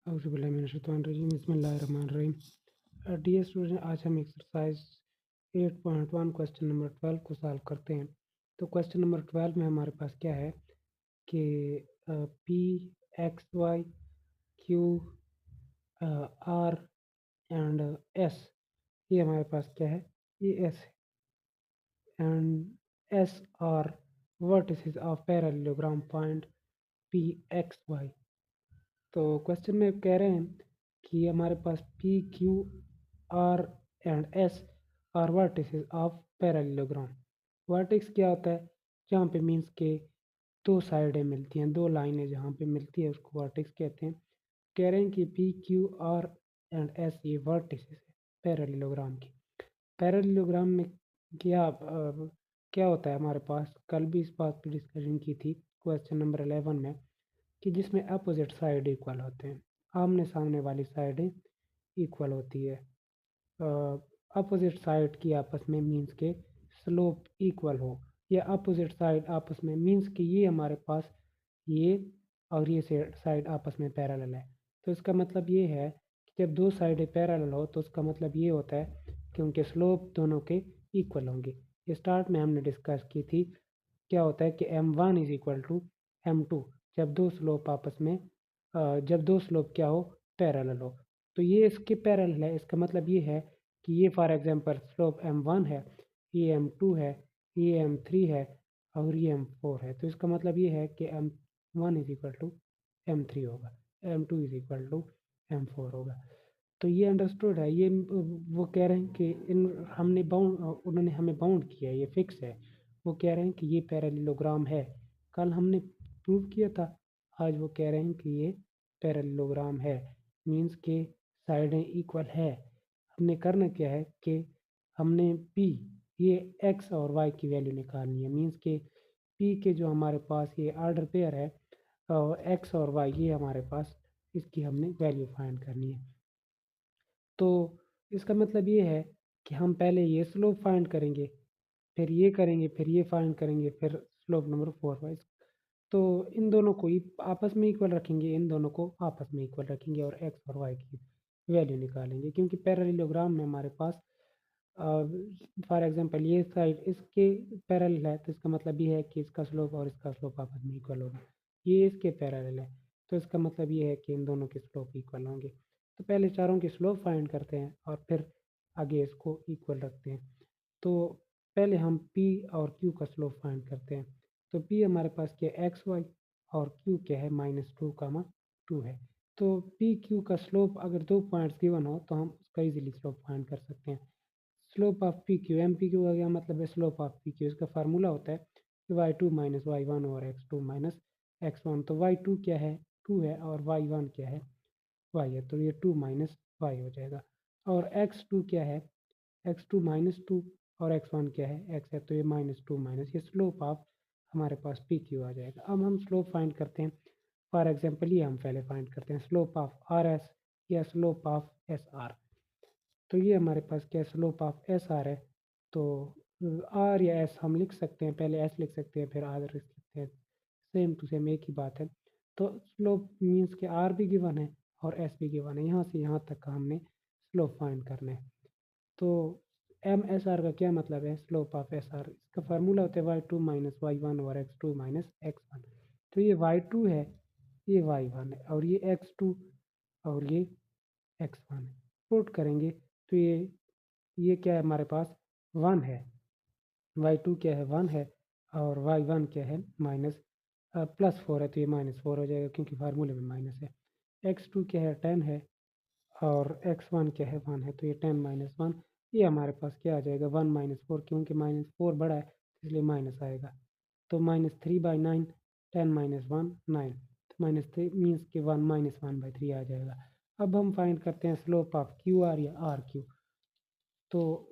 बिस्मिल्लाहिर्रहमानिर्रहीम। Dear student, आज हम एक्सरसाइज 8.1 क्वेश्चन नंबर 12 को सॉल्व करते हैं। तो क्वेश्चन नंबर 12 में हमारे पास क्या है कि P X Y Q R and S, ये हमारे पास क्या है, ये S and S are vertices of parallelogram point P X Y. तो क्वेश्चन में कह रहे हैं कि हमारे पास P Q R and S are vertices of parallelogram. Vertex क्या होता है? जहाँ पे मीन्स के दो साइडें मिलती हैं, दो लाइनें जहाँ पे मिलती है उसको वर्टेक्स कहते हैं। कह रहे हैं कि P Q R and S ये वर्टिसेस है पैरेललोग्राम की। पैरेललोग्राम में क्या होता है हमारे पास? कल भी इस बात पर डिस्कशन की थी क्वेश्चन नंबर 11 में, कि जिसमें अपोजिट साइड इक्वल होते हैं, आमने सामने वाली साइडें इक्वल होती है। अपोजिट साइड की आपस में मीन्स के स्लोप इक्वल हो, या अपोजिट साइड आपस में मीन्स कि ये हमारे पास ये और ये साइड आपस में पैरेलल है। तो इसका मतलब ये है कि जब दो साइडें पैरेलल हो तो उसका मतलब ये होता है कि उनके स्लोप दोनों के इक्वल होंगे। स्टार्ट में हमने डिस्कस की थी क्या होता है कि m1 is equal to m2 जब दो स्लोप आपस में जब दो स्लोप क्या हो, पैरेलल हो। तो ये इसके पैरेलल है, इसका मतलब ये है कि ये फॉर एग्जांपल स्लोप m1 है, ये m2 है, ये m3 है और ये m4 है। तो इसका मतलब ये है कि m1 is equal to m3 होगा, m2 is equal to m4 होगा। तो ये अंडरस्टूड है। ये वो कह रहे हैं कि इन हमने बाउंड उन्होंने हमें बाउंड किया है, ये फिक्स है। वो कह रहे हैं कि ये पैरेललोग्राम है। कल हमने प्रूव किया था, आज वो कह रहे हैं कि ये पैरेललोग्राम है, मीन्स के साइडें इक्वल है। हमने करना क्या है कि हमने पी ये एक्स और वाई की वैल्यू निकालनी है, मीन्स के पी के जो हमारे पास ये ऑर्डर पेयर है और एक्स और वाई ये हमारे पास, इसकी हमने वैल्यू फाइंड करनी है। तो इसका मतलब ये है कि हम पहले ये स्लोप फाइंड करेंगे, फिर ये करेंगे, फिर ये फाइंड करेंगे, फिर स्लोप नंबर 4 वाइज। तो इन दोनों को आपस में इक्वल रखेंगे, इन दोनों को आपस में इक्वल रखेंगे और एक्स और वाई की वैल्यू निकालेंगे, क्योंकि पैरेललोग्राम में हमारे पास फॉर एग्जांपल ये साइड इसके पैरेलल है, तो इसका मतलब ये है कि इसका स्लोप और इसका स्लोप आपस में इक्वल होगा। ये इसके पैरेलल है, तो इसका मतलब ये है कि इन दोनों के स्लोप इक्वल होंगे। तो पहले चारों की स्लोप फाइंड करते हैं और फिर आगे इसको इक्वल रखते हैं। तो पहले हम P और Q का स्लोप फाइंड करते हैं। तो P हमारे पास क्या है, एक्स वाई, और Q क्या है, -2, है। तो P Q का स्लोप अगर दो पॉइंट्स गिवन हो तो हम उसका इजीली स्लोप फाइंड कर सकते हैं। Slope of P Q, M P Q का क्या मतलब है, स्लोप ऑफ पी क्यू। इसका फार्मूला होता है कि y2 माइनस वाई वन और x2 माइनस x1। तो y2 क्या है, 2 है, और y1 क्या है, y है। तो ये 2 माइनस वाई हो जाएगा। और x2 क्या है, x2 -2, और x1 क्या है, x है। तो ये -2 माइनस, ये स्लोप ऑफ हमारे पास पी क्यू आ जाएगा। अब हम स्लोप फाइंड करते हैं। फॉर एग्जाम्पल ये हम पहले फाइंड करते हैं स्लोप ऑफ आर एस या स्लोप ऑफ एस आर। तो ये हमारे पास क्या स्लोप ऑफ एस आर है। तो आर या एस हम लिख सकते हैं, पहले एस लिख सकते हैं फिर आर लिख सकते हैं, सेम टू सेम एक ही बात है। तो स्लोप मीन्स के आर भी गिवन है और एस भी गिवन है, यहाँ से यहाँ तक का हमने स्लोप फाइंड करना है। तो एम एस आर का क्या मतलब है, स्लोप ऑफ एस आर। इसका फार्मूला होता है y2 माइनस वाई वन और x2 माइनस x1। तो ये y2 है, ये y1 है, और ये x2 और ये x1 है। पुट करेंगे तो ये क्या है हमारे पास, 1 है। y2 क्या है, 1 है, और y1 क्या है, +4 है। तो ये -4 हो जाएगा क्योंकि फार्मूले में माइनस है। x2 क्या है, 10 है, और x1 क्या है, 1 है। तो ये 10 माइनस 1, ये हमारे पास क्या आ जाएगा, 1 -4, क्योंकि -4 बड़ा है इसलिए माइनस आएगा। तो -3/9, 10 माइनस 1 9। तो -3 मीन्स कि 1 -1/3 आ जाएगा। अब हम फाइंड करते हैं स्लोप ऑफ क्यू आर या आर क्यू। तो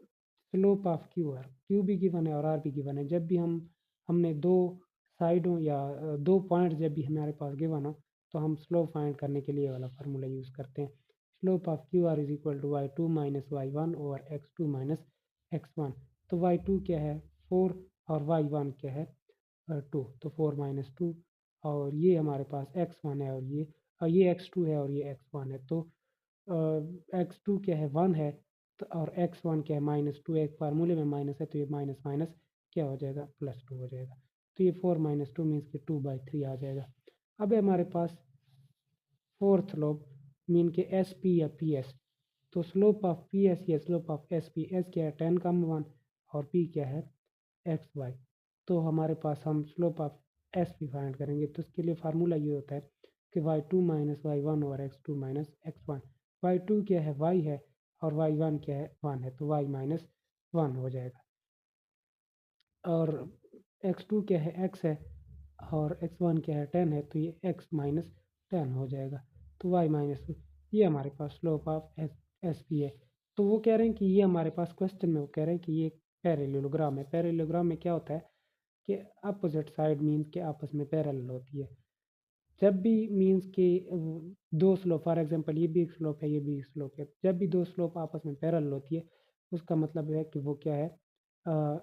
slope of Q are, Q भी गिवन है और आर भी गिवन है। जब भी हमने दो साइडों या दो पॉइंट जब भी हमारे पास गिवन हो तो हम स्लोप फाइंड करने के लिए वाला फार्मूला यूज़ करते हैं। Slope of Q R is equal to y2 minus Y one over x2 minus x1। तो y2 क्या है, 4, और y1 क्या है, 2। तो 4 - 2, और ये हमारे पास x1 है और ये और ये x2 है और ये x1 है। तो x2 क्या है 1 है, तो और x1 क्या है -2, एक फार्मूले में माइनस है तो ये माइनस माइनस क्या हो जाएगा +2 हो जाएगा। तो ये 4 - 2 मीन्स कि 2/3 आ जाएगा। अब है हमारे पास फोर्थ स्लोप मीन के एस पी या पी एस। तो स्लोप ऑफ पी एस या slope of S P, S क्या है 10, 1 और पी क्या है एक्स वाई। तो हमारे पास हम slope of S P find करेंगे, तो इसके लिए फार्मूला ये होता है कि y2 - y1 और x2 - x1। y2 क्या है y है और y1 क्या है 1 है, तो y - 1 हो जाएगा। और x2 क्या है x है और x1 क्या है 10 है, तो ये x - 10 हो जाएगा। तो y - ये हमारे पास स्लोप ऑफ एस पी है। तो वो कह रहे हैं कि ये हमारे पास क्वेश्चन में वो कह रहे हैं कि ये पैरेललोग्राम है। पैरेललोग्राम में क्या होता है कि अपोजिट साइड मीन्स के आपस में पैरेलल होती है। जब भी मीन्स के दो स्लोप, फॉर एग्जांपल ये भी एक स्लोप है ये भी एक स्लोप है, जब भी दो स्लोप आपस में पैरेलल होती है उसका मतलब है कि वो क्या है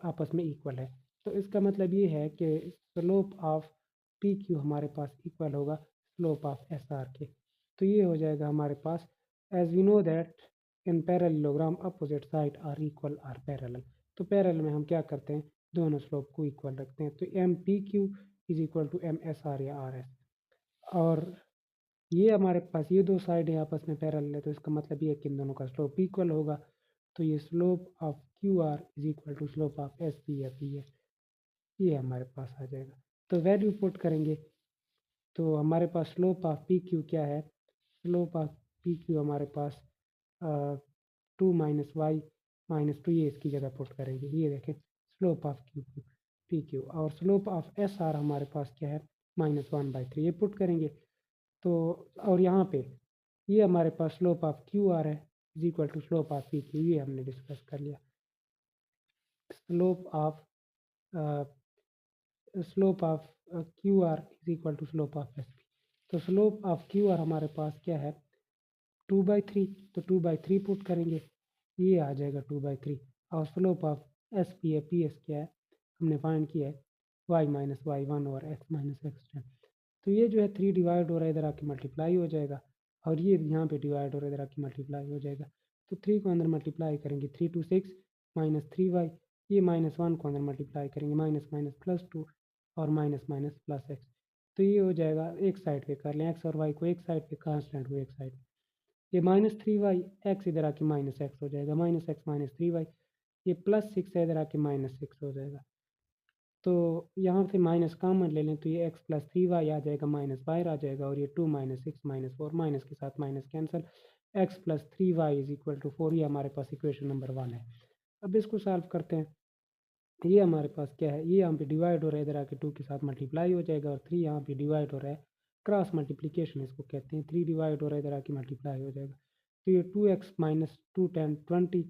आपस में इक्वल है। तो इसका मतलब ये है कि स्लोप ऑफ पी क्यू हमारे पास इक्वल होगा स्लोप ऑफ एस आर के। तो ये हो जाएगा हमारे पास as we know that in parallelogram opposite side are equal are parallel. तो पैरेलल में हम क्या करते हैं दोनों स्लोप को इक्वल रखते हैं। तो M P Q is equal to M S R या आर एस। और ये हमारे पास ये दो साइड है आपस में पैरेलल है, तो इसका मतलब ये है कि इन दोनों का स्लोप इक्वल होगा। तो ये slope of Q R is equal to slope of S P या पी एस, ये हमारे पास आ जाएगा। तो वैल्यू पुट करेंगे तो हमारे पास स्लोप ऑफ पी क्यू क्या है, स्लोप ऑफ पी क्यू हमारे पास 2 - y - 2, ये इसकी जगह पुट करेंगे। ये देखें slope of Q Q P Q, और स्लोप ऑफ एस आर हमारे पास क्या है -1/3, ये पुट करेंगे। तो और यहाँ पे ये हमारे पास स्लोप ऑफ क्यू आर है is equal to slope of P Q, ये हमने डिस्कस कर लिया। Slope of Q R is equal to slope of S P. तो स्लोप ऑफ क्यू आर हमारे पास क्या है 2/3, तो 2/3 पुट करेंगे ये आ जाएगा 2/3। और स्लोप ऑफ एस पी है पी एस क्या है हमने फाइंड किया है y - y1 और x - x10। तो ये जो है 3 डिवाइड हो रहा है इधर आके मल्टीप्लाई हो जाएगा, और ये यहाँ पे डिवाइड हो रहा है इधर आके मल्टीप्लाई हो जाएगा। तो 3 को अंदर मल्टीप्लाई करेंगे 3 2 6 -3y, ये -1 को अंदर मल्टीप्लाई करेंगे माइनस माइनस +2 और माइनस माइनस प्लस एक्स। तो ये हो जाएगा एक साइड पे कर लें, एक्स और वाई को एक साइड पे, कांस्टेंट को एक साइड पे। ये -3y, एक्स इधर आके -x हो जाएगा, -x - 3y। ये +6 है इधर आके -6 हो जाएगा। तो यहाँ से माइनस कॉमन ले लें तो ये x + 3y आ जाएगा, माइनस बाहर आ जाएगा, और ये 2 - 6 - 4 माइनस के साथ माइनस कैंसिल, x + 3y = 4, ये हमारे पास इक्वेशन नंबर 1 है। अब इसको सॉल्व करते हैं। ये हमारे पास क्या है, ये यहाँ पे डिवाइड हो रहा है इधर आके 2 के साथ मल्टीप्लाई हो जाएगा, और 3 यहाँ पे डिवाइड हो रहा है, क्रॉस मल्टीप्लिकेशन इसको कहते हैं। 3 डिवाइड हो रहा है इधर आके मल्टीप्लाई हो जाएगा। तो ये 2x - 2 10 20,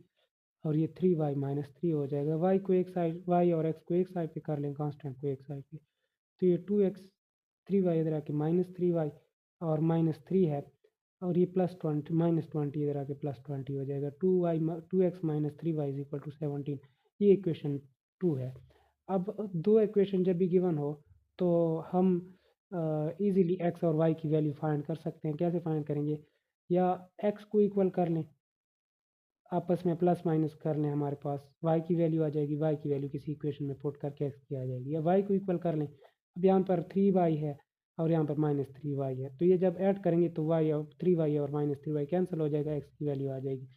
और ये 3y - 3 हो जाएगा। y को एक साइड, y और x को एक साइड पे कर लें, कांस्टेंट को एक साइड पे। तो ये 2x 3y इधर आके -3y और -3 है, और ये +20 -20 इधर आके +20 हो जाएगा। 2x - 3y = 17, ये इक्वेशन 2 है। अब दो इक्वेशन जब भी गिवन हो तो हम इजीली x और y की वैल्यू फाइंड कर सकते हैं। कैसे फाइंड करेंगे, या x को इक्वल कर लें, आपस में प्लस माइनस कर लें, हमारे पास y की वैल्यू आ जाएगी, y की वैल्यू किसी इक्वेशन में पुट करके x की आ जाएगी, या y को इक्वल कर लें। अब यहाँ पर 3y है और यहाँ पर -3y है, तो ये जब ऐड करेंगे तो y और 3y और -3y कैंसिल हो जाएगा, x की वैल्यू आ जाएगी।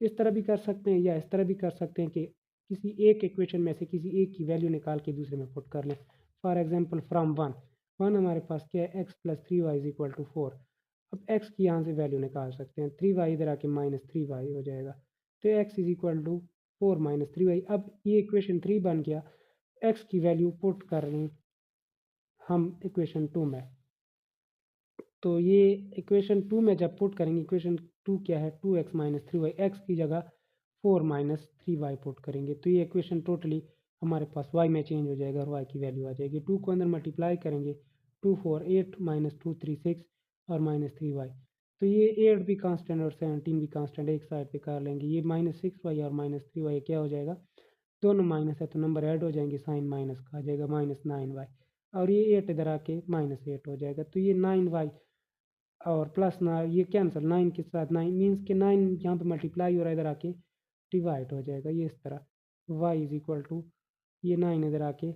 इस तरह भी कर सकते हैं, या इस तरह भी कर सकते हैं कि किसी एक इक्वेशन में से किसी एक की वैल्यू निकाल के दूसरे में पुट कर लें। फॉर एग्जाम्पल फ्रॉम 1 हमारे पास क्या है x + 3y = 4। अब x की यहाँ से वैल्यू निकाल सकते हैं, 3y इधर आके -3y हो जाएगा। तो x = 4 - 3y। अब ये इक्वेशन 3 बन गया। x की वैल्यू पुट कर रहे हैं हम इक्वेशन 2 में। तो ये इक्वेशन 2 में जब पुट करेंगे, इक्वेशन 2 क्या है 2x - 3y, x की जगह 4 - 3y पुट करेंगे, तो ये इक्वेशन टोटली हमारे पास y में चेंज हो जाएगा और y की वैल्यू आ जाएगी। 2 को अंदर मल्टीप्लाई करेंगे, 2 4 8 -2 3 6 और -3y। तो ये 8 भी कांस्टेंट और 17 भी कांस्टेंट एक साइड पे कर लेंगे। ये -6y और -3y क्या हो जाएगा, दोनों माइनस है तो नंबर ऐड हो जाएंगे, साइन माइनस का आ जाएगा -9y, और ये 8 इधर आके -8 हो जाएगा। तो ये 9y और प्लस ना ये कैंसिल 9 के साथ 9 मीन्स कि 9 यहाँ पे मल्टीप्लाई हो रहा है, इधर आके डिवाइड हो जाएगा ये इस तरह। y इज इक्वल टू ये 9 इधर आके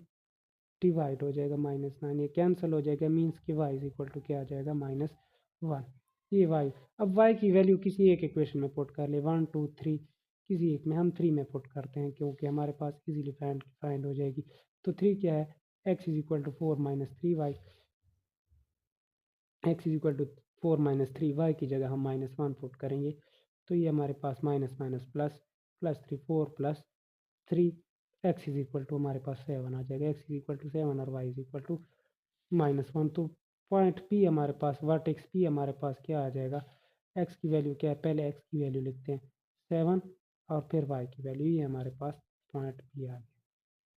डिवाइड हो जाएगा -9, ये कैंसिल हो जाएगा मीन्स कि y इज इक्वल टू क्या आ जाएगा -1। ये y, अब y की वैल्यू किसी एक इक्वेशन में पुट कर ले, 1 2 3 किसी एक में, हम 3 में पुट करते हैं क्योंकि हमारे पास इजीली फाइंड हो जाएगी। तो 3 क्या है, x is equal to 4 - 3y, x is equal to 4 - 3y की जगह हम -1 पुट करेंगे तो ये हमारे पास minus minus plus plus 3 4 plus 3 x is equal to हमारे पास 7 आ जाएगा, x इज इक्वल टू 7 और y इज इक्वल टू -1। तो पॉइंट P हमारे पास, वर्टेक्स P हमारे पास क्या आ जाएगा, x की वैल्यू क्या है, पहले x की वैल्यू लिखते हैं 7 और फिर y की वैल्यू, ये हमारे पास पॉइंट P आ गया।